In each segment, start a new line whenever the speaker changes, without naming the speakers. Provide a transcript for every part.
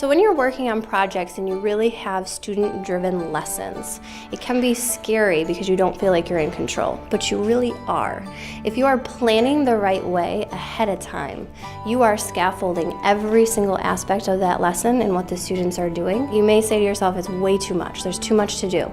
So when you're working on projects and you really have student-driven lessons, it can be scary because you don't feel like you're in control, but you really are. If you are planning the right way ahead of time, you are scaffolding every single aspect of that lesson and what the students are doing. You may say to yourself, it's way too much, there's too much to do.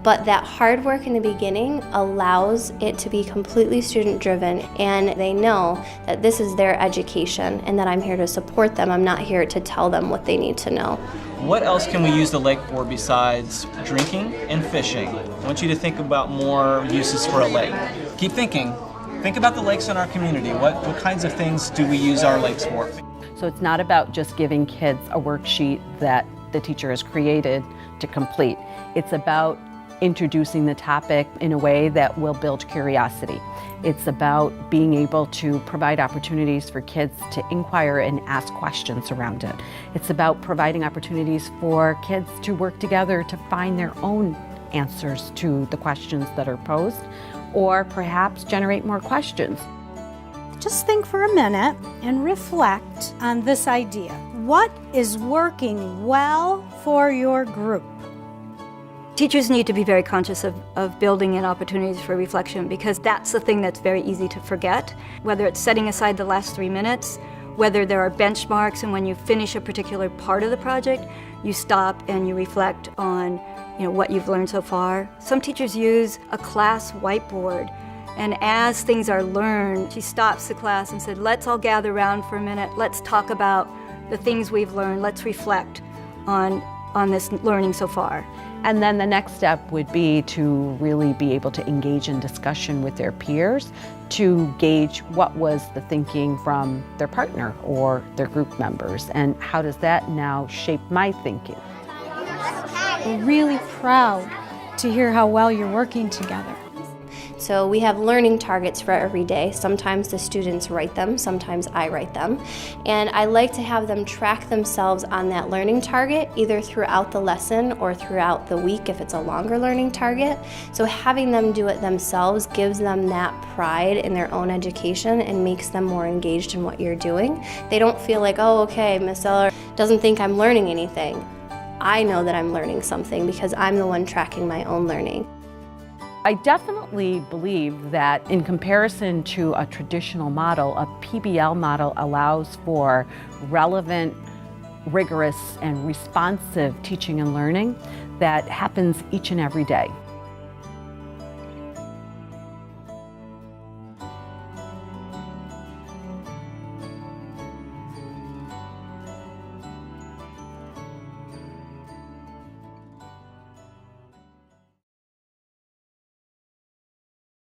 But that hard work in the beginning allows it to be completely student-driven, and they know that this is their education and that I'm here to support them. I'm not here to tell them what they need to know.
What else can we use the lake for besides drinking and fishing? I want you to think about more uses for a lake. Keep thinking. Think about the lakes in our community. What kinds of things do we use our lakes for?
So it's not about just giving kids a worksheet that the teacher has created to complete. It's about introducing the topic in a way that will build curiosity. It's about being able to provide opportunities for kids to inquire and ask questions around it. It's about providing opportunities for kids to work together to find their own answers to the questions that are posed, or perhaps generate more questions.
Just think for a minute and reflect on this idea. What is working well for your group?
Teachers need to be very conscious of building in opportunities for reflection, because that's the thing that's very easy to forget. Whether it's setting aside the last 3 minutes, whether there are benchmarks, and when you finish a particular part of the project, you stop and you reflect on what you've learned so far. Some teachers use a class whiteboard, and as things are learned, she stops the class and said, let's all gather around for a minute, let's talk about the things we've learned, let's reflect on this learning so far.
And then the next step would be to really be able to engage in discussion with their peers to gauge what was the thinking from their partner or their group members, and how does that now shape my thinking.
We're really proud to hear how well you're working together.
So we have learning targets for every day. Sometimes the students write them, sometimes I write them. And I like to have them track themselves on that learning target, either throughout the lesson or throughout the week if it's a longer learning target. So having them do it themselves gives them that pride in their own education and makes them more engaged in what you're doing. They don't feel like, oh, okay, Miss Eller doesn't think I'm learning anything. I know that I'm learning something because I'm the one tracking my own learning.
I definitely believe that in comparison to a traditional model, a PBL model allows for relevant, rigorous, and responsive teaching and learning that happens each and every day.